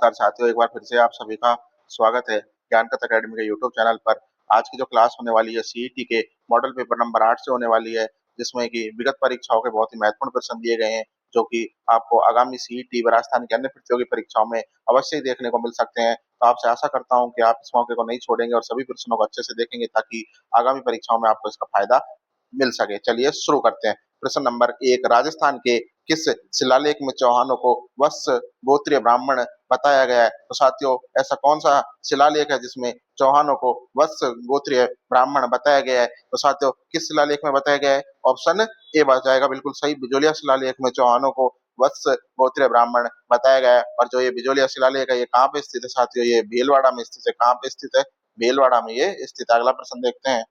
नमस्कार साथियों, एक बार फिर से आप सभी का स्वागत है ज्ञानकथ अकेडमी के यूट्यूब चैनल पर। आज की जो क्लास होने वाली है सीईटी के मॉडल पेपर नंबर 8 से होने वाली है, जिसमें कि विगत परीक्षाओं के बहुत ही महत्वपूर्ण प्रश्न दिए गए हैं, जो कि आपको आगामी सीईटी व राजस्थान की अन्य प्रतियोगी परीक्षाओं में अवश्य ही देखने को मिल सकते हैं। तो आपसे आशा करता हूँ कि आप इस मौके को नहीं छोड़ेंगे और सभी प्रश्नों को अच्छे से देखेंगे, ताकि आगामी परीक्षाओं में आपको इसका फायदा मिल सके। चलिए शुरू करते हैं। प्रश्न नंबर 1, राजस्थान के किस शिलालेख में चौहानों को वत्स गोत्रीय ब्राह्मण बताया गया है? तो साथियों, ऐसा कौन सा शिलालेख है जिसमें चौहानों को वत्स गोत्रीय ब्राह्मण बताया गया है? तो साथियों, किस शिलालेख में बताया गया है? ऑप्शन ए बच जाएगा बिल्कुल सही। बिजोलिया शिलालेख में चौहानों को वत्स गोत्रीय ब्राह्मण बताया गया है। और जो ये बिजोलिया शिलालेख है, ये कहाँ पे स्थित है साथियों? ये भीलवाड़ा में स्थित है। कहाँ पे स्थित है? भीलवाड़ा में ये स्थित है। अगला प्रश्न देखते हैं।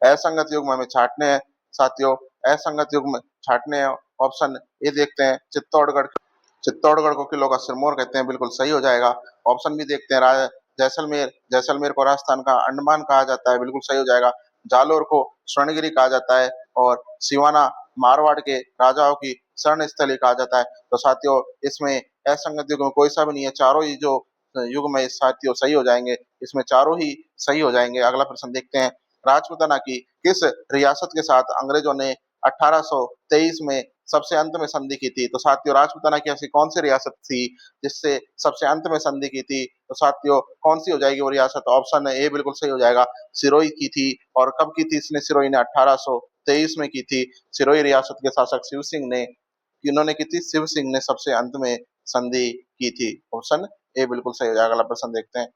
असंगत युग्म में छांटने हैं साथियों। असंगत युग्म छांटने हैं। ऑप्शन ए देखते हैं, चित्तौड़गढ़। चित्तौड़गढ़ को किलो का सिरमौर कहते हैं, बिल्कुल सही हो जाएगा। ऑप्शन भी देखते हैं, जैसलमेर। जैसलमेर को राजस्थान का अंडमान कहा जाता है, बिल्कुल सही हो जाएगा। जालोर को स्वर्णगिरी कहा जाता है और सिवाना मारवाड़ के राजाओं की शरण स्थली कहा जाता है। तो साथियों, इसमें असंगत युग्म कोई सा भी नहीं है। चारों ही जो युग्म है साथियों सही हो जाएंगे। इसमें चारों ही सही हो जाएंगे। अगला प्रश्न देखते हैं। राजपूताना की किस रियासत के साथ अंग्रेजों ने 1823 में सबसे अंत में संधि की थी? तो साथियों, राजपूताना की ऐसी कौन सी रियासत थी जिससे सबसे अंत में संधि की थी? तो साथियों, कौन सी हो जाएगी वो रियासत? ऑप्शन ए बिल्कुल सही हो जाएगा, सिरोही की थी। और कब की थी इसने? सिरोही ने 1823 में की थी। सिरोही रियासत के शासक शिव सिंह ने, इन्होंने की थी, शिव सिंह ने सबसे अंत में संधि की थी। ऑप्शन ए बिल्कुल सही हो जाएगा। अगला प्रश्न देखते हैं।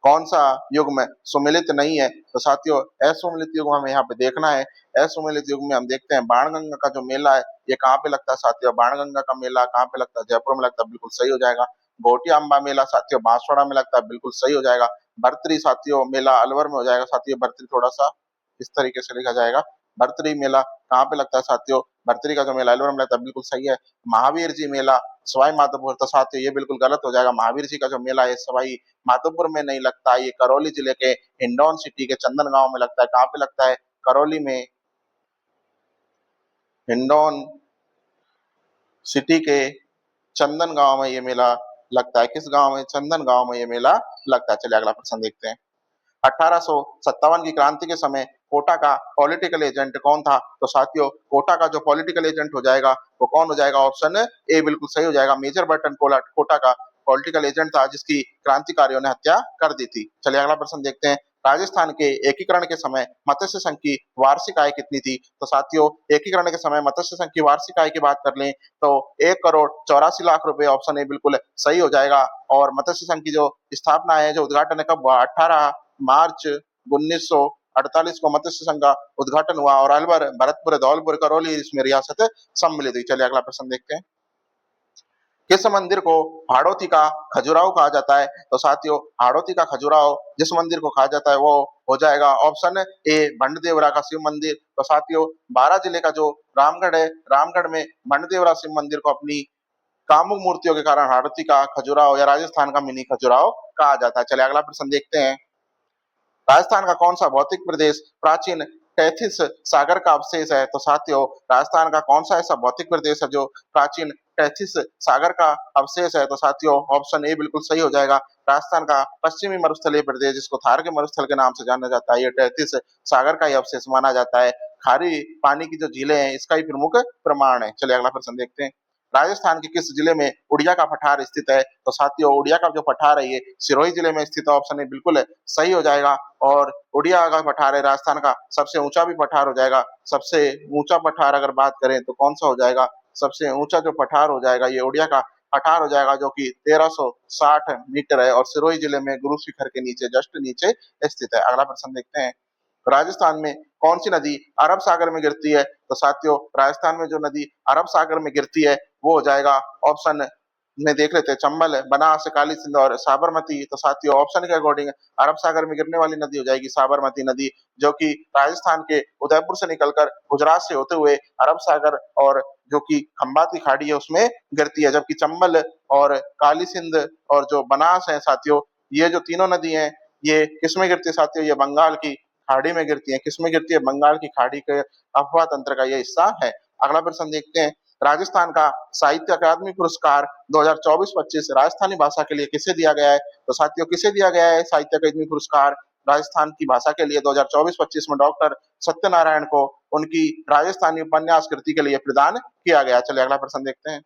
कौन सा युग्म सुमिलित नहीं है? तो साथियों, असुमिलित युग्म हमें यहाँ पे देखना है। असुमिलित युग्म में हम देखते हैं बाणगंगा का जो मेला है, ये कहाँ पे लगता है साथियों? बाणगंगा का मेला कहाँ पे लगता है? जयपुर में लगता है, बिल्कुल सही हो जाएगा। घोटिया अम्बा मेला साथियों बांसवाड़ा में लगता है, बिल्कुल सही हो जाएगा। भर्तरी साथियों मेला अलवर में हो जाएगा। साथियों, भर्तरी थोड़ा सा इस तरीके से लिखा जाएगा। भर्तरी मेला कहाँ पे लगता है साथियों? भर्तरी का जो मेला अलवर में लगता है, बिल्कुल सही है। महावीर जी मेला सवाई माधोपुर। तो साथियों, ये बिल्कुल गलत हो जाएगा। महावीर जी का जो मेला है सवाई माधोपुर में नहीं लगता, ये करौली जिले के हिंडौन सिटी के चंदन गांव में लगता है। कहाँ पे लगता है? करौली में, हिंडौन सिटी के चंदन गांव में ये मेला लगता है। किस गांव में? चंदन गांव में ये मेला लगता है। चलिए अगला प्रश्न देखते हैं। 1857 की क्रांति के समय कोटा का पॉलिटिकल एजेंट कौन था? तो साथियों, कोटा का जो पॉलिटिकल एजेंट हो जाएगा वो कौन हो जाएगा? ऑप्शन ए बिल्कुल सही हो जाएगा। मेजर बर्टन कोटा का पॉलिटिकल एजेंट था जिसकी क्रांतिकारियों ने हत्या कर दी थी। चलिए अगला प्रश्न देखते हैं। राजस्थान के एकीकरण के समय मत्स्य संघ की वार्षिक आय कितनी थी? तो साथियों, एकीकरण के समय मत्स्य संघ की वार्षिक आय की बात कर लें तो 1 करोड़ 84 लाख रुपए। ऑप्शन ए बिल्कुल सही हो जाएगा। और मत्स्य संघ की जो स्थापना है, जो उद्घाटन है, कब हुआ? 18 मार्च 1948 को मत्स्य संघ का उद्घाटन हुआ और अलवर, भरतपुर, धौलपुर, करौली इसमें रियासत सम्मिलित हुई। चलिए अगला प्रश्न देखते हैं। किस मंदिर को हाड़ौती का खजुराहो कहा जाता है? तो साथियों, हाड़ौती का खजुराहो जिस मंदिर को कहा जाता है वो हो जाएगा ऑप्शन ए भंडदेवरा का शिव मंदिर। तो साथियों, बारां जिले का जो रामगढ़ है, रामगढ़ में भंडदेवरा शिव मंदिर को अपनी कामुक मूर्तियों के कारण हाड़ौती का खजुराहो या राजस्थान का मिनी खजुराहो कहा जाता है। चलिए अगला प्रश्न देखते हैं। राजस्थान का कौन सा भौतिक प्रदेश प्राचीन टैथिस सागर का अवशेष है? तो साथियों, राजस्थान का कौन सा ऐसा भौतिक प्रदेश है जो प्राचीन टैथिस सागर का अवशेष है? तो साथियों, ऑप्शन ए बिल्कुल सही हो जाएगा। राजस्थान का पश्चिमी मरुस्थलीय प्रदेश, जिसको थार के मरुस्थल के नाम से जाना जाता है, ये टैथिस सागर का ही अवशेष माना जाता है। खारी पानी की जो झीलें हैं, इसका ही प्रमुख प्रमाण है। चलिए अगला प्रश्न देखते हैं। राजस्थान के किस जिले में उड़िया का पठार स्थित है? तो साथियों, उड़िया का जो पठार है ये सिरोही जिले में स्थित है। ऑप्शन ए बिल्कुल सही हो जाएगा। और उड़िया का पठार है राजस्थान का सबसे ऊंचा भी पठार हो जाएगा। सबसे ऊंचा पठार अगर बात करें तो कौन सा हो जाएगा? सबसे ऊंचा जो पठार हो जाएगा ये उड़िया का पठार हो जाएगा, जो कि 1360 मीटर है और सिरोही जिले में गुरु शिखर के नीचे, जस्ट नीचे स्थित है। अगला प्रश्न देखते हैं। राजस्थान में कौन सी नदी अरब सागर में गिरती है? तो साथियों, राजस्थान में जो नदी अरब सागर में गिरती है वो हो जाएगा, ऑप्शन में देख लेते हैं, चंबल, बनास, काली सिंध और साबरमती। तो साथियों, ऑप्शन के अकॉर्डिंग अरब सागर में गिरने वाली नदी हो जाएगी साबरमती नदी, जो कि राजस्थान के उदयपुर से निकलकर गुजरात से होते हुए अरब सागर और जो कि खंबात की खाड़ी है उसमें गिरती है। जबकि चंबल और काली सिंध और जो बनास है साथियों, ये जो तीनों नदी हैं ये किसमें गिरती है साथियों? ये बंगाल की खाड़ी में गिरती है। किसमें गिरती है? बंगाल की खाड़ी के अफवाह तंत्र का ये हिस्सा है। अगला प्रश्न देखते हैं। राजस्थान का साहित्य अकादमी पुरस्कार 2024-25 राजस्थानी भाषा के लिए किसे दिया गया है? तो साथियों किसे दिया गया है साहित्य अकादमी पुरस्कार राजस्थान की भाषा के लिए 2024-25 में डॉक्टर सत्यनारायण को उनकी राजस्थानी उपन्यास कृति के लिए प्रदान किया गया। चलिए अगला प्रश्न देखते हैं।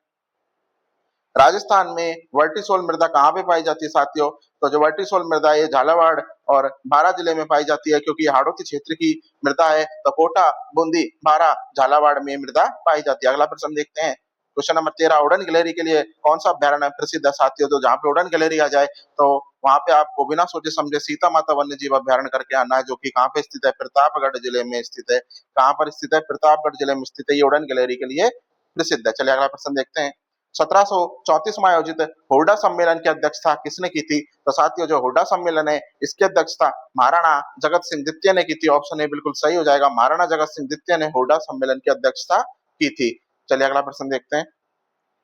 राजस्थान में वर्टिसोल मृदा कहाँ पे पाई जाती है साथियों? तो जो वर्टिसोल मृदा है झालावाड़ और बारां जिले में पाई जाती है, क्योंकि हाड़ौती क्षेत्र की मृदा है। तो कोटा, बूंदी, बारां, झालावाड़ में मृदा पाई जाती है। अगला प्रश्न देखते हैं। क्वेश्चन नंबर 13, उड़न गिलहरी के लिए कौन सा अभ्यारण्य प्रसिद्ध है साथियों? तो जहाँ पे उड़न गिलहरी आ जाए तो वहां पे आपको बिना सोचे समझे सीता माता वन्य जीव अभ्यारण्य करके आना है, जो कि कहाँ पे स्थित है? प्रतापगढ़ जिले में स्थित है। कहाँ पर स्थित है? प्रतापगढ़ जिले में स्थित है। ये उड़न गिलहरी के लिए प्रसिद्ध है। चलिए अगला प्रश्न देखते हैं। 1734 में आयोजित हुड्डा सम्मेलन की अध्यक्षता किसने की थी? तो साथियों जो हुड्डा सम्मेलन है इसकी अध्यक्षता महाराणा जगत सिंह द्वितीय ने की थी। ऑप्शन ए बिल्कुल सही हो जाएगा। महाराणा जगत सिंह द्वितीय ने हुड्डा सम्मेलन की अध्यक्षता की थी। चलिए अगला प्रश्न देखते हैं।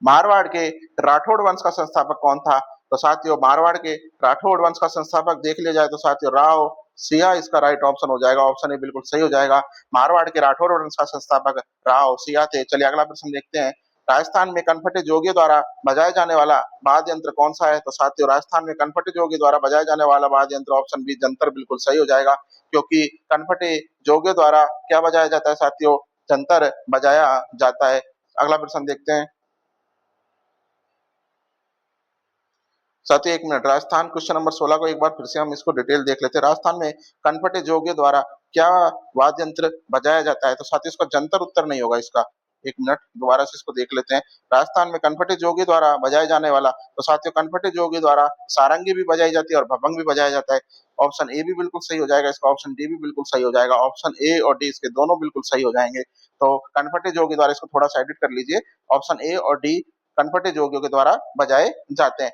मारवाड़ के राठौड़ वंश का संस्थापक कौन था? तो साथियों मारवाड़ के राठौड़ वंश का संस्थापक देख लिया जाए तो साथियों राव सिया इसका राइट ऑप्शन हो जाएगा। ऑप्शन ए बिल्कुल सही हो जाएगा। मारवाड़ के राठौड़ वंश का संस्थापक राव सिया थे। चलिए अगला प्रश्न देखते हैं। राजस्थान में कनफटे जोगियों द्वारा बजाए जाने वाला वाद्य यंत्र कौन सा है? तो साथियों राजस्थान में कनफटे जोगियों द्वारा बजाए जाने वाला वाद्य यंत्र ऑप्शन बी जंतर बिल्कुल सही हो जाएगा, क्योंकि कनफटे जोगियों द्वारा क्या बजाया जाता है साथियों? जंतर बजाया जाता है। अगला प्रश्न देखते हैं। साथियों एक मिनट, राजस्थान क्वेश्चन नंबर 16 को एक बार फिर से हम इसको डिटेल देख लेते हैं। राजस्थान में कनपटे जोगियों द्वारा क्या वाद्य यंत्र बजाया जाता है? तो साथियों इसका जंतर उत्तर नहीं होगा इसका। एक मिनट दोबारा से इसको देख लेते हैं। राजस्थान में कनपटे जोगी द्वारा बजाए जाने वाला, तो साथियों कनपटे जोगी द्वारा सारंगी भी बजाई जाती है और भभंग भी बजाया जाता है। ऑप्शन ए भी बिल्कुल सही हो जाएगा इसका। ऑप्शन डी भी बिल्कुल सही हो जाएगा। ऑप्शन ए और डी इसके दोनों बिल्कुल सही हो जाएंगे। तो कनपटे जोगी द्वारा इसको थोड़ा सा एडिट कर लीजिए। ऑप्शन ए और डी कनपटे जोगियों के द्वारा बजाए जाते हैं।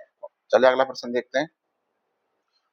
चलिए अगला प्रश्न देखते हैं।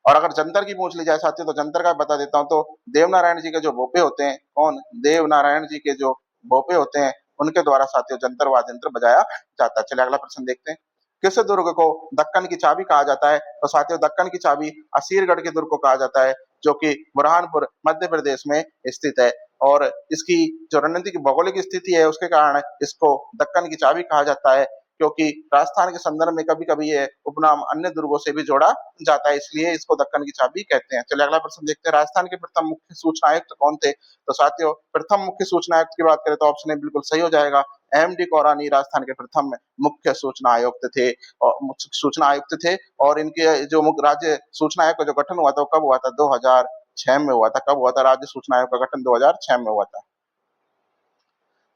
और अगर जंतर की पूछ ली जाए साथियों तो जंतर का बता देता हूं। तो देवनारायण जी के जो भोपे होते हैं, कौन? देवनारायण जी के जो भोपे होते हैं उनके द्वारा साथियों जंतर वाद्य यंत्र बजाया जाता है। चलिए अगला प्रश्न देखते हैं। किस दुर्ग को दक्कन की चाबी कहा जाता है? तो साथियों दक्कन की चाबी असीरगढ़ के दुर्ग को कहा जाता है, जो कि बुरहानपुर मध्य प्रदेश में स्थित है। और इसकी जो रणनीतिक भौगोलिक स्थिति है उसके कारण इसको दक्कन की चाबी कहा जाता है, क्योंकि राजस्थान के संदर्भ में कभी-कभी ये उपनाम अन्य दुर्गों से भी जोड़ा जाता है, इसलिए इसको दक्कन की चाबी कहते हैं। चलिए अगला प्रश्न देखते हैं। राजस्थान के प्रथम मुख्य सूचना आयुक्त कौन थे? तो साथियों प्रथम मुख्य सूचना आयुक्त की बात करें तो ऑप्शन ए बिल्कुल सही हो जाएगा। एम.डी. कौरानी राजस्थान के प्रथम मुख्य सूचना आयुक्त थे और मुख्य सूचना आयुक्त थे। और इनके जो मुख्य राज्य सूचना आयोग का जो गठन हुआ था वो कब हुआ था? 2006 में हुआ था। कब हुआ था राज्य सूचना आयोग का गठन? 2006 में हुआ था।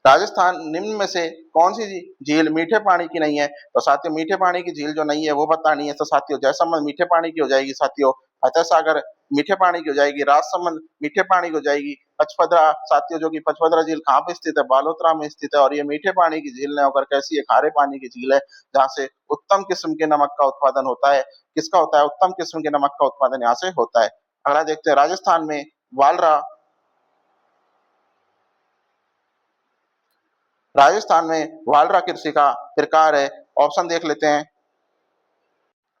राजस्थान निम्न में से कौन सी झील मीठे पानी की नहीं है? तो साथियों मीठे पानी की झील जो नहीं है वो बतानी है। तो साथियों जयसमंद मीठे पानी की हो जाएगी। साथियों फतेह सागर मीठे पानी की हो जाएगी। राजसमंद मीठे पानी की हो जाएगी। पचपदरा साथियों जो कि पचपदरा झील कहाँ पे स्थित है? बालोतरा में स्थित है। और ये मीठे पानी की झील नहीं होकर कैसी है? खारे पानी की झील है, जहाँ से उत्तम किस्म के नमक का उत्पादन होता है। किसका होता है? उत्तम किस्म के नमक का उत्पादन यहाँ से होता है। अगला देखते हैं। राजस्थान में वालरा राजस्थान में वालरा कृषि का प्रकार है। ऑप्शन देख लेते हैं।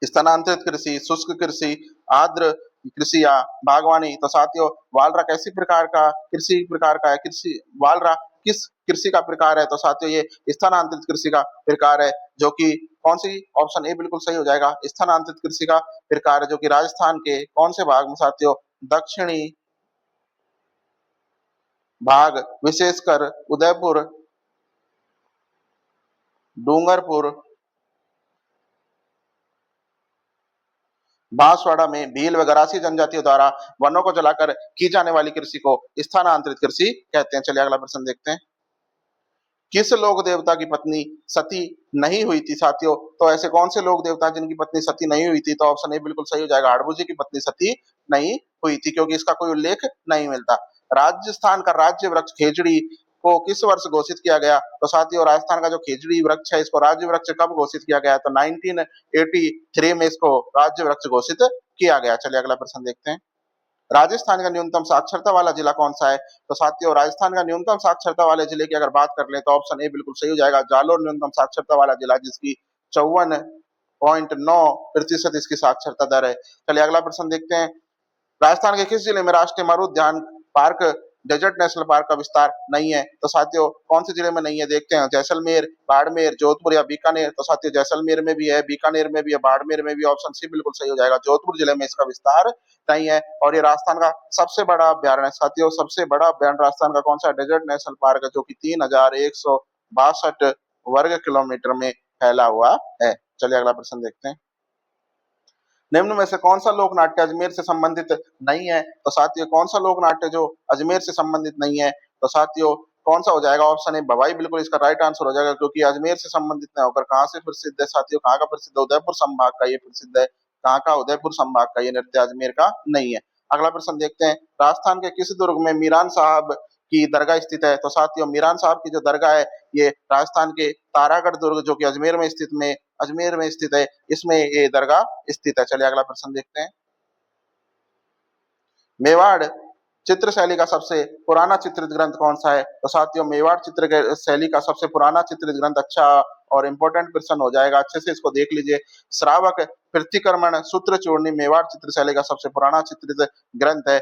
स्थानांतरित कृषि, शुष्क कृषि, आर्द्र कृषि या बागवानी। तो साथियों वालरा कैसी प्रकार का कृषि प्रकार का है? कृषि वालरा किस कृषि का प्रकार है? तो साथियों ये स्थानांतरित कृषि का प्रकार है, जो कि कौन सी? ऑप्शन ए बिल्कुल सही हो जाएगा। स्थानांतरित कृषि का प्रकार है, जो कि राजस्थान के कौन से भाग में साथियों? दक्षिणी भाग, विशेषकर उदयपुर, डूंगरपुर, बांसवाड़ा में भील व गरासी जनजातियों द्वारा वनों को जलाकर की जाने वाली कृषि को स्थानांतरित कृषि कहते हैं। चलिए अगला प्रश्न देखते हैं। किस लोक देवता की पत्नी सती नहीं हुई थी साथियों? तो ऐसे कौन से लोक देवता जिनकी पत्नी सती नहीं हुई थी? तो ऑप्शन ए बिल्कुल सही हो जाएगा। हाड़बू जी की पत्नी सती नहीं हुई थी, क्योंकि इसका कोई उल्लेख नहीं मिलता। राजस्थान का राज्य वृक्ष खेजड़ी को किस वर्ष घोषित किया गया? तो साथियों राजस्थान का जो खेजड़ी वृक्ष है इसको राज्य वृक्ष कब घोषित किया गया? तो 1983 में इसको राज्य वृक्ष घोषित किया गया। चलिए अगला प्रश्न देखते हैं। राजस्थान का न्यूनतम साक्षरता वाला जिला कौन सा है? तो साथियों राजस्थान का न्यूनतम साक्षरता वाले जिले की अगर बात कर ले तो ऑप्शन ए बिल्कुल सही हो जाएगा। जालोर न्यूनतम साक्षरता वाला जिला, जिसकी 54.9% इसकी साक्षरता दर है। चलिए अगला प्रश्न देखते हैं। राजस्थान के किस जिले में राष्ट्रीय मरुद्यान पार्क डेजर्ट नेशनल पार्क का विस्तार नहीं है। तो साथियों कौन से जिले में नहीं है देखते हैं, जैसलमेर, बाड़मेर, जोधपुर या बीकानेर। तो साथियों जैसलमेर में भी है, बीकानेर में भी है, बाड़मेर में भी। ऑप्शन सी बिल्कुल सही हो जाएगा, जोधपुर जिले में इसका विस्तार नहीं है। और ये राजस्थान का सबसे बड़ा अभ्यारण्य साथियों, सबसे बड़ा अभ्यारण्य राजस्थान का कौन सा डेजर्ट नेशनल पार्क है, जो कि 3162 वर्ग किलोमीटर में फैला हुआ है। चलिए अगला प्रश्न देखते हैं। निम्न में से कौन सा लोक नाट्य अजमेर से संबंधित नहीं है। तो साथियों कौन सा लोक नाट्य जो अजमेर से संबंधित नहीं है। तो साथियों कौन सा हो जाएगा, ऑप्शन ए भवाई बिल्कुल इसका राइट आंसर हो जाएगा, क्योंकि अजमेर से संबंधित न होकर कहां से प्रसिद्ध है साथियों, कहां का प्रसिद्ध, उदयपुर संभाग का ये प्रसिद्ध है। कहां का, उदयपुर संभाग का ये नृत्य, अजमेर का नहीं है। अगला प्रश्न देखते हैं, राजस्थान के किस दुर्ग में मीरान साहब की दरगाह स्थित है। तो साथियों मीरान साहब की जो दरगाह है ये राजस्थान के तारागढ़ दुर्ग, जो कि अजमेर में स्थित है, इसमें ये दरगाह स्थित है। चलिए अगला प्रश्न देखते हैं। मेवाड़ चित्र शैली का सबसे पुराना चित्रित ग्रंथ कौन सा है। तो साथियों मेवाड़ चित्र शैली का सबसे पुराना चित्रित ग्रंथ, अच्छा और इंपॉर्टेंट प्रश्न हो जाएगा, अच्छे से इसको देख लीजिए। श्रावक प्रतिक्रमण सूत्र चूर्णी मेवाड़ चित्र शैली का सबसे पुराना चित्रित ग्रंथ है,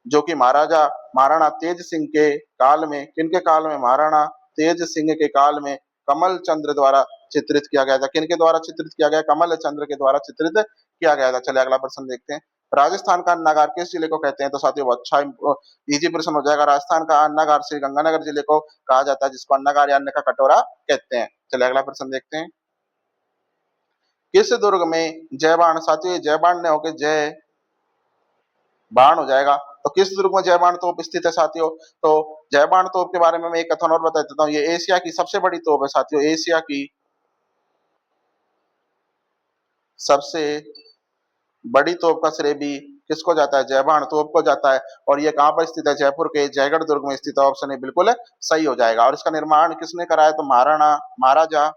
जो कि महाराणा तेज सिंह के काल में, किनके काल में, महाराणा तेज सिंह के काल में कमल चंद्र द्वारा चित्रित किया गया था। किनके द्वारा चित्रित किया गया, कमल चंद्र के द्वारा चित्रित किया गया था। चलिए अगला प्रश्न देखते हैं। राजस्थान का अन्नागार किस जिले को कहते हैं। तो साथियों अच्छा इजी प्रश्न हो जाएगा। राजस्थान का अन्नागार श्री गंगानगर जिले को कहा जाता है, जिसको अन्नागार या अन्न का कटोरा कहते हैं। चलिए अगला प्रश्न देखते हैं। किस दुर्ग में जय बाण, साथियों जय बाण ने होकर जय बाण हो जाएगा। तो किस दुर्ग में जय बाण तोप स्थित है साथियों। तो जय बाण तोप के बारे में मैं एक कथन और बता देता हूँ, ये एशिया की सबसे बड़ी तोप है साथियों, एशिया की सबसे बड़ी तोप का श्रेय भी किसको जाता है, जय बाण तोप को जाता है। और ये कहां पर स्थित है, जयपुर के जयगढ़ दुर्ग में स्थित है। ऑप्शन ए बिल्कुल सही हो जाएगा। और इसका निर्माण किसने कराया, तो महाराजा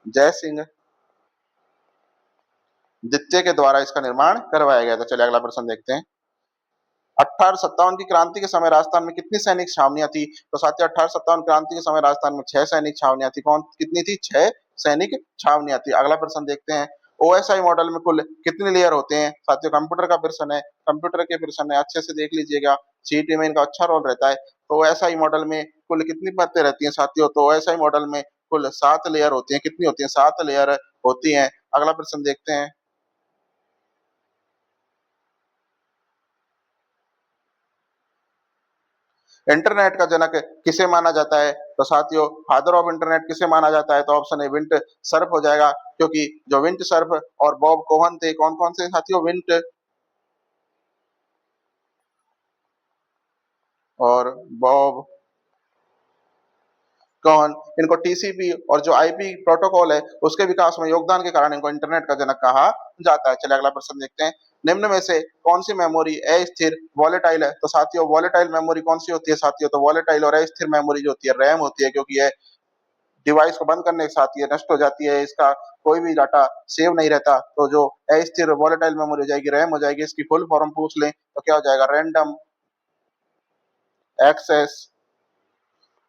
जय सिंह द्वितीय के द्वारा इसका निर्माण करवाया गया था। चलिए अगला प्रश्न देखते हैं। 1857 की क्रांति के समय राजस्थान में कितनी सैनिक छावनियां थी। तो साथियों 1857 क्रांति के समय राजस्थान में 6 सैनिक छावनियां थी। कौन कितनी थी, 6 सैनिक छावनियां थी। अगला प्रश्न देखते हैं। ओएसआई मॉडल में कुल कितने लेयर होते हैं। साथियों कंप्यूटर का प्रश्न है, कंप्यूटर के प्रश्न है, अच्छे से देख लीजिएगा, सीईटी में इनका अच्छा रोल रहता है। तो ओएसआई मॉडल में कुल कितनी परतें रहती हैं साथियों। तो ओएसआई मॉडल में कुल 7 लेयर होती हैं। कितनी होती है, 7 लेयर होती हैं। अगला प्रश्न देखते हैं। इंटरनेट का जनक किसे माना जाता है। तो साथियों फादर ऑफ इंटरनेट किसे माना जाता है। तो ऑप्शन ए विंट सर्फ हो जाएगा, क्योंकि जो विंट सर्फ और बॉब कोहन थे, कौन कौन से साथियों, विंट और बॉब कौन, इनको टीसीपी और जो आईपी प्रोटोकॉल है उसके विकास में योगदान के कारण इनको इंटरनेट का जनक कहा जाता है। चलिए अगला प्रश्न देखते हैं। निम्न में से कौन सी मेमोरी अस्थिर वॉलेटाइल है। तो साथियों वॉलेटाइल मेमोरी कौन सी होती है साथियों। तो वॉलेटाइल और अस्थिर मेमोरी जो होती है रैम होती है, क्योंकि ये डिवाइस को बंद करने के साथ ये नष्ट हो जाती है, इसका कोई भी डाटा सेव नहीं रहता। तो जो अस्थिर वॉलेटाइल मेमोरी हो जाएगी, रैम हो जाएगी। इसकी फुल फॉर्म पूछ लें तो क्या हो जाएगा, रैंडम एक्सेस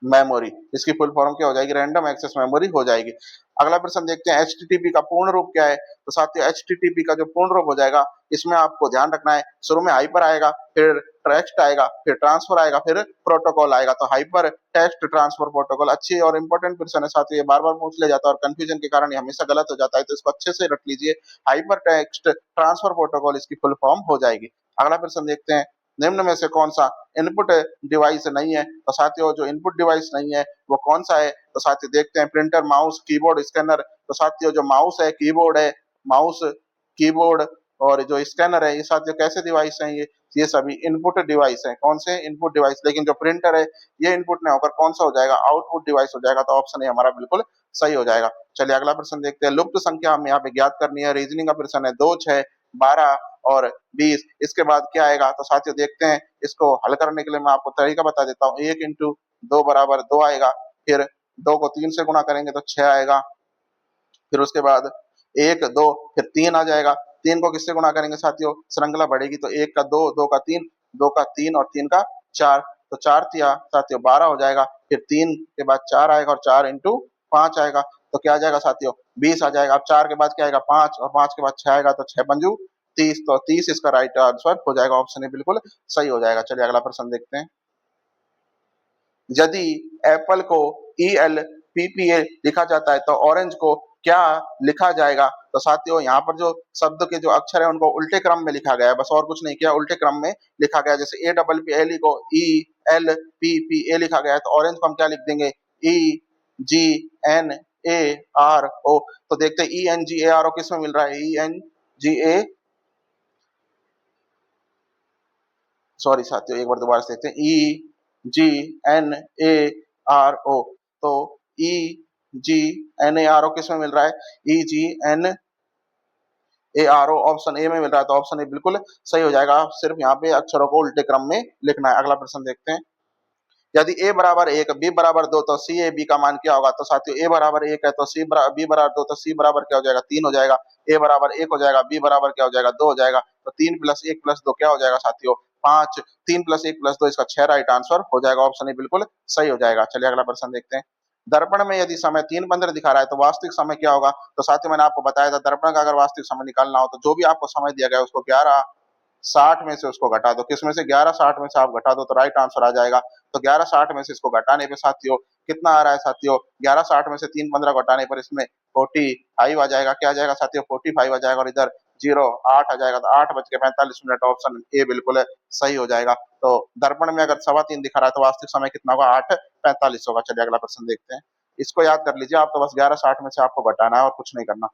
मेमोरी। इसकी फुल फॉर्म क्या हो जाएगी, रैंडम एक्सेस मेमोरी हो जाएगी। अगला प्रश्न देखते हैं, एचटीटीपी का पूर्ण रूप क्या है। तो साथियों एचटीटीपी का जो पूर्ण रूप हो जाएगा, इसमें आपको ध्यान रखना है, शुरू में हाइपर आएगा, फिर टेक्स्ट आएगा, फिर ट्रांसफर आएगा, फिर प्रोटोकॉल आएगा। तो हाइपर टेक्स्ट ट्रांसफर प्रोटोकॉल अच्छी और इंपॉर्टेंट प्रश्न है साथियों, ये बार बार पूछ लिया जाता है और कंफ्यूजन के कारण ये हमेशा गलत हो जाता है, तो इसको अच्छे से रख लीजिए। हाइपर टेक्स्ट ट्रांसफर प्रोटोकॉल इसकी फुल फॉर्म हो जाएगी। अगला प्रश्न देखते हैं, निम्न में से कौन सा इनपुट डिवाइस नहीं है। तो साथियों जो इनपुट डिवाइस नहीं है वो कौन सा है। तो साथियों देखते हैं, प्रिंटर, माउस, कीबोर्ड, स्कैनर। तो साथियों जो माउस है, कीबोर्ड है, माउस, कीबोर्ड और जो स्कैनर है, ये साथियों कैसे डिवाइस हैं, ये सभी इनपुट डिवाइस हैं। कौन से, इनपुट डिवाइस। लेकिन जो प्रिंटर है ये इनपुट नहीं होकर कौन सा हो जाएगा, आउटपुट डिवाइस हो जाएगा। तो ऑप्शन ए हमारा बिल्कुल सही हो जाएगा। चलिए अगला प्रश्न देखते हैं। लुप्त संख्या हमें यहाँ पे ज्ञात करनी है, रीजनिंग का प्रश्न है। 2, 6, 12 और 20, इसके बाद क्या आएगा। तो साथियों देखते हैं, इसको हल करने के लिए मैं आपको तरीका बता देता हूँ। 1 इंटू 2 बराबर 2 आएगा, फिर 2 को 3 से गुणा करेंगे तो 6 आएगा, फिर उसके बाद 1, 2, फिर 3 आ जाएगा। 3 को किससे गुणा करेंगे साथियों, श्रृंखला बढ़ेगी, तो 1 का 2, 2 का 3, 2 का 3 और 3 का 4, तो 4 तिया साथियों 12 हो जाएगा। फिर 3 के बाद 4 आएगा और 4 इंटू 5 आएगा, तो क्या आ जाएगा साथियों 20 आ जाएगा। अब 4 के बाद क्या आएगा, 5 और 5 के बाद 6 आएगा, तो 6 पंजू 30, तो 30 इसका राइट आंसर हो जाएगा, ऑप्शन ए बिल्कुल सही हो जाएगा। चलिए अगला प्रश्न देखते हैं। यदि एप्पल को ELPPA लिखा जाता है तो ऑरेंज को क्या लिखा जाएगा? तो साथियों यहाँ पर जो शब्द के जो अक्षर है उनको उल्टे क्रम में लिखा गया है, बस और कुछ नहीं किया, उल्टे क्रम में लिखा गया। जैसे APPLE को ELPPA लिखा गया है तो ऑरेंज को हम क्या लिख देंगे? EGNARO। तो देखते हैं ENGARO किसमें मिल रहा है? ENGA, सॉरी साथियों एक बार दोबारा से देखते हैं, EGNARO। तो EGNARO किसमें मिल रहा है? EGNARO ऑप्शन ए में मिल रहा है, तो ऑप्शन ए बिल्कुल सही हो जाएगा। सिर्फ यहाँ पे अक्षरों को उल्टे क्रम में लिखना है। अगला प्रश्न देखते हैं। यदि a बराबर 1, b बराबर 2 तो c a b का मान क्या होगा? तो साथियों a बराबर 1 है तो b बराबर 2 तो c बराबर क्या हो जाएगा? 3 हो जाएगा। a बराबर 1 हो जाएगा, b बराबर क्या हो जाएगा? 2 हो जाएगा। तो 3 + 1 + 2 क्या हो जाएगा साथियों? 5। 3 + 1 + 2 इसका 6 राइट आंसर हो जाएगा, ऑप्शन ए बिल्कुल सही हो जाएगा। चलिए अगला प्रश्न देखते हैं। दर्पण में यदि समय 3:15 दिखा रहा है तो वास्तविक समय क्या होगा? तो साथियों मैंने आपको बताया था, दर्पण का अगर वास्तविक समय निकालना हो तो जो भी आपको समय दिया गया है उसको 11:60 में से उसको घटा दो। किसमें से? 11:60 में से आप घटा दो तो राइट आंसर आ जाएगा। तो 11:60 में से इसको घटाने पे साथियों कितना आ रहा है साथियों? 11:60 में से 3:15 घटाने पर इसमें 45 आ जाएगा। क्या आ जाएगा साथियों? 45 आ जाएगा, और इधर 0 8 आ जाएगा, तो 8:45 ऑप्शन ए बिल्कुल सही हो जाएगा। तो दर्पण में अगर 3:15 दिखा रहा है तो वास्तविक समय कितना होगा? 8:45 होगा। चलिए अगला प्रश्न देखते हैं। इसको याद कर लीजिए, आप तो बस 11:60 में से आपको घटाना है और कुछ नहीं करना।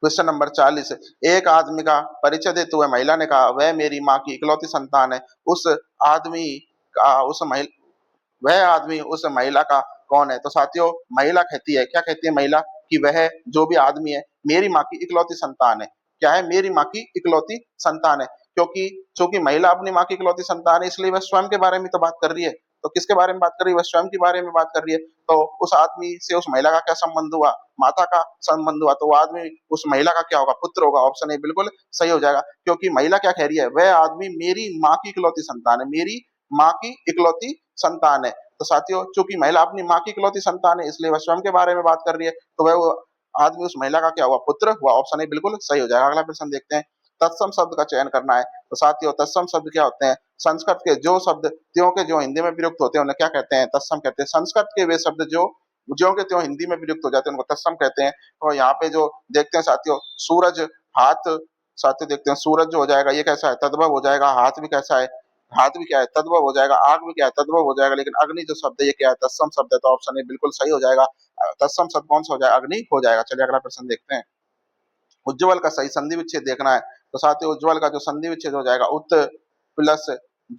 Question number 40। एक आदमी का परिचय देते हुए महिला ने कहा, वह मेरी माँ की इकलौती संतान है। उस आदमी का उस महिला वह आदमी उस महिला का कौन है? तो साथियों महिला कहती है, क्या कहती है महिला? कि वह जो भी आदमी है मेरी माँ की इकलौती संतान है। क्या है? मेरी माँ की इकलौती संतान है। क्योंकि चूंकि महिला अपनी माँ की इकलौती संतान है इसलिए वह स्वयं के बारे में तो बात कर रही है। तो किसके बारे में बात कर रही है? वह स्वयं के बारे में बात कर रही है। तो उस आदमी से उस महिला का क्या संबंध हुआ? माता का संबंध हुआ। तो वो आदमी उस महिला का क्या होगा? पुत्र होगा। ऑप्शन ए बिल्कुल सही हो जाएगा। क्योंकि महिला क्या कह रही है? वह आदमी मेरी माँ की इकलौती संतान है, मेरी माँ की इकलौती संतान है। तो साथियों चूंकि महिला अपनी माँ की इकलौती संतान है इसलिए वह स्वयं के बारे में बात कर रही है, तो वह वो आदमी उस महिला का क्या हुआ? पुत्र हुआ। ऑप्शन ए बिल्कुल सही हो जाएगा। अगला प्रश्न देखते हैं। तत्सम शब्द का चयन करना है। तो साथियों तत्सम शब्द क्या होते हैं? संस्कृत के जो शब्द त्यों के जो हिंदी में प्रयुक्त होते हैं उन्हें क्या कहते हैं? तत्सम कहते हैं। संस्कृत के वे शब्द जो ज्यों के त्यों हिंदी में प्रयुक्त हो जाते हैं उनको तत्सम कहते हैं। तो यहाँ पे जो देखते हैं साथियों, सूरज, हाथ, साथियों देखते हैं सूरज जो हो जाएगा ये कैसा है? तद्भव हो जाएगा। हाथ भी कैसा है? हाथ भी क्या है? तद्भव हो जाएगा। आग भी क्या है? तद्भव हो जाएगा। लेकिन अग्नि जो शब्द है ये क्या है? तत्सम शब्द है। तो ऑप्शन ए बिल्कुल सही हो जाएगा। तत्सम शब्द कौन सा हो जाएगा? अग्नि हो जाएगा। चलिए अगला प्रश्न देखते हैं। उज्ज्वल का सही संधि विच्छेद देखना है। तो साथियों उज्ज्वल का जो संधि विच्छेद हो जाएगा उत प्लस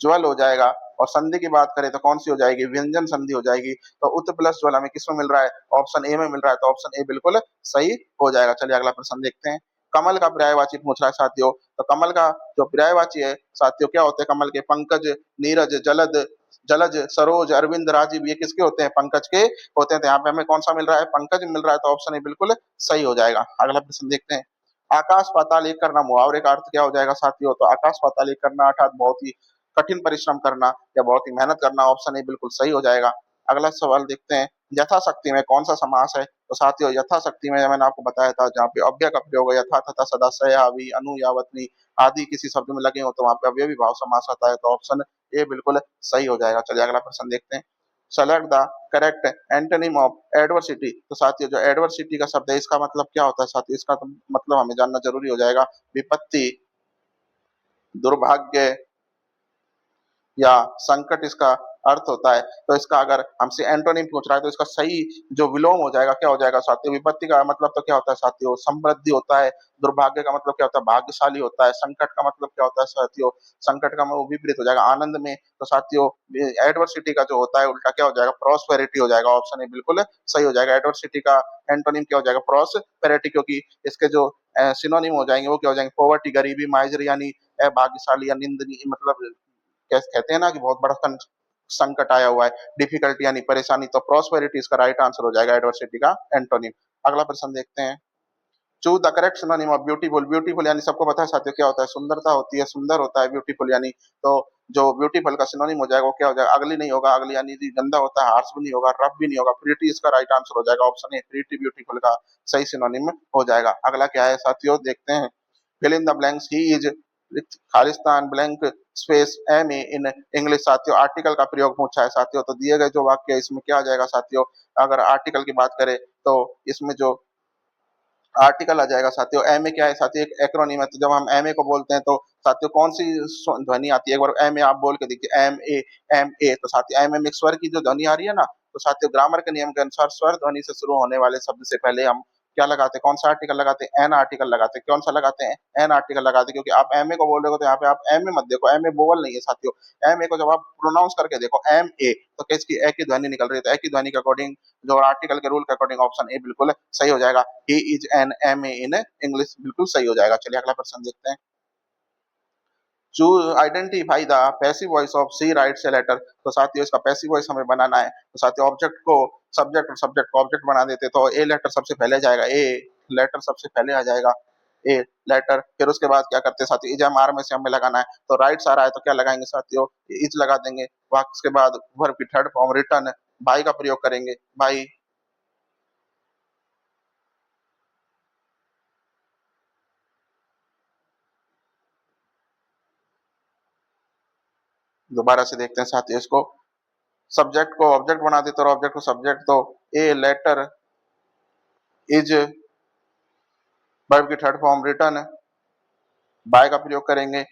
ज्वल हो जाएगा। और संधि की बात करें तो कौन सी हो जाएगी? व्यंजन संधि हो जाएगी। तो उत प्लस ज्वल हमें किसमें मिल रहा है? ऑप्शन ए में मिल रहा है। तो ऑप्शन ए बिल्कुल सही हो जाएगा। चलिए अगला प्रश्न देखते हैं। कमल का पर्यायवाची पूछ रहा है साथियों। तो कमल का जो पर्यायवाची है साथियों क्या होते हैं? कमल के पंकज, नीरज, जलद, जलज, सरोज, अरविंद, राजीव ये किसके होते हैं? पंकज के होते हैं। तो यहाँ पे हमें कौन सा मिल रहा है? पंकज मिल रहा है। तो ऑप्शन ए बिल्कुल सही हो जाएगा। अगला प्रश्न देखते हैं। आकाश पाताल एक करना मुहावरे का अर्थ क्या हो जाएगा साथियों? तो आकाश पाताल एक करना अर्थात बहुत ही कठिन परिश्रम करना या बहुत ही मेहनत करना। ऑप्शन ए बिल्कुल सही हो जाएगा। अगला सवाल देखते हैं। यथाशक्ति में कौन सा समास है? तो साथियों यथाशक्ति में मैंने आपको बताया था जहाँ पे अव्यय का प्रयोग है, यथा, तथा, सदा, सयावी, अनु, यावत्नी आदि किसी शब्द में लगे हो तो वहां पे अव्ययी भाव समास आता है। तो ऑप्शन ए बिल्कुल सही हो जाएगा। चलिए अगला प्रश्न देखते हैं। Select the correct antonym of adversity. तो साथियों जो एडवर्सिटी का शब्द है इसका मतलब क्या होता है साथियों? इसका तो मतलब हमें जानना जरूरी हो जाएगा। विपत्ति, दुर्भाग्य या संकट इसका अर्थ होता है। तो इसका अगर हमसे एंटोनिम पूछ रहा है तो इसका सही जो विलोम हो जाएगा क्या हो जाएगा साथियों? विपत्ति का मतलब तो क्या होता है साथियों? समृद्धि होता है। दुर्भाग्य का मतलब क्या होता है? भाग्यशाली होता है। संकट का मतलब क्या होता है साथियों? संकट का वो विपरीत हो जाएगा आनंद में। तो साथियों एडवर्सिटी का जो होता है उल्टा क्या हो जाएगा? प्रॉस्पेरिटी हो जाएगा। ऑप्शन ए बिल्कुल सही हो जाएगा। एडवर्सिटी का एंटोनिम क्या हो जाएगा? प्रॉस्पेरिटी। क्योंकि इसके जो सिनोनिम हो जाएंगे वो क्या हो जाएंगे? पॉवर्टी, गरीबी, माइजरी यानी अभाग्यशाली या निंदनीय, मतलब कहते हैं ना कि बहुत बड़ा संकट आया हुआ है, डिफिकल्टी यानी परेशानी। तो प्रॉस्पेरिटी इसका राइट आंसर हो जाएगा एडवर्सिटी का एंटोनिम। अगला प्रश्न देखते हैं। Choose the correct synonym of beautiful. Beautiful यानी सबको पता है साथियों क्या होता है? सुंदरता होती है, सुंदर होता है ब्यूटीफुल यानी। तो जो ब्यूटीफुल का सिनोनिम हो जाएगा वो क्या हो जाएगा, अगली नहीं होगा, अगली यानी कि गंदा होता है, हार्श भी नहीं होगा, रफ भी नहीं होगा, प्रीटी इसका राइट आंसर हो जाएगा, ऑप्शन ए प्रीटी ब्यूटीफुल का सही सिनोनिम हो जाएगा। अगला क्या है साथियों, देखते हैं, fill in the blanks, he is खालिस्तान blank space M A in English. साथियों आर्टिकल का प्रयोग पूछा है साथियों, तो दिए गए जो वाक्य है इसमें क्या आ जाएगा साथियों, अगर आर्टिकल की बात करें तो इसमें जो आर्टिकल आ जाएगा साथियों, एमए क्या है साथियों, एक एक्रोनिम है, तो जब हम एमए को बोलते हैं तो साथियों कौन सी ध्वनि आती है, एक बार एमए आप बोल के देखिए, एम ए, तो साथियों एमए में स्वर की जो ध्वनि आ रही है ना, तो साथियों ग्रामर के नियम के अनुसार स्वर ध्वनि से शुरू होने वाले शब्द से पहले हम क्या लगाते हैं, कौन सा आर्टिकल लगाते हैं, एन आर्टिकल लगाते हैं, कौन सा लगाते हैं, एन आर्टिकल लगाते हैं, क्योंकि आप एमए को बोल रहे हो तो यहाँ पे आप एमए मत देखो, एमए बोवल नहीं है साथियों, एमए को जब आप प्रोनाउंस करके देखो एम ए, तो किसकी ए की ध्वनि निकल रही है, तो ए की ध्वनि के अकॉर्डिंग जो आर्टिकल के रूल के अकॉर्डिंग ऑप्शन ए बिल्कुल सही हो जाएगा। He is an M A in English बिल्कुल सही हो जाएगा। चलिए अगला प्रश्न देखते हैं, to identify the passive voice of she writes a letter, तो साथियों इसका पैसिव वॉइस हमें बनाना है, तो साथियों ऑब्जेक्ट को सब्जेक्ट और सब्जेक्ट को ऑब्जेक्ट बना देते, तो ए लेटर सबसे पहले जाएगा, ए लेटर सबसे पहले आ जाएगा, ए लेटर, फिर उसके बाद क्या करते हैं साथियों, इज एम आर में से हमें लगाना है, तो राइट्स आ रहा है तो क्या लगाएंगे साथियों, इज लगा देंगे, उसके बाद वर्ब की थर्ड फॉर्म रिटर्न बाई का प्रयोग करेंगे, बाई, दोबारा से देखते हैं साथियों इसको, सब्जेक्ट को ऑब्जेक्ट बना देते और ऑब्जेक्ट को सब्जेक्ट, तो ए लेटर इज वर्ब की थर्ड फॉर्म रिटर्न बाय का प्रयोग करेंगे,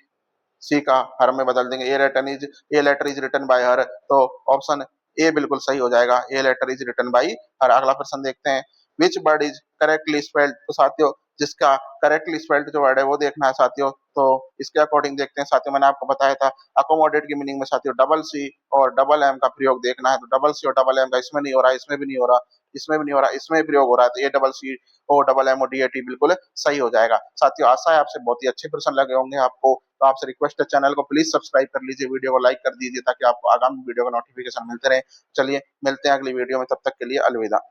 सी का हर में बदल देंगे, a letter is written by her, तो ऑप्शन ए बिल्कुल सही हो जाएगा, a letter is written by her. अगला प्रश्न देखते हैं, which word is correctly spelled, तो साथियों जिसका करेक्टली स्पेल्ड जो वर्ड है वो देखना है साथियों, तो इसके अकॉर्डिंग देखते हैं साथियों, मैंने आपको बताया था अकोमोडेट की मीनिंग में साथियों डबल सी और डबल एम का प्रयोग देखना है, तो डबल सी और डबल एम का इसमें नहीं हो रहा, इसमें भी नहीं हो रहा, इसमें भी नहीं हो रहा, इसमें प्रयोग हो रहा है, तो A double C O double M O D A T बिल्कुल सही हो जाएगा। साथियों आशा है आपसे बहुत ही अच्छे प्रश्न लगे होंगे आपको, तो आपसे रिक्वेस्ट है चैनल को प्लीज सब्सक्राइब कर लीजिए, वीडियो को लाइक कर दीजिए ताकि आपको आगामी वीडियो का नोटिफिकेशन मिलते रहे। चलिए मिलते हैं अगली वीडियो में, तब तक के लिए अलविदा।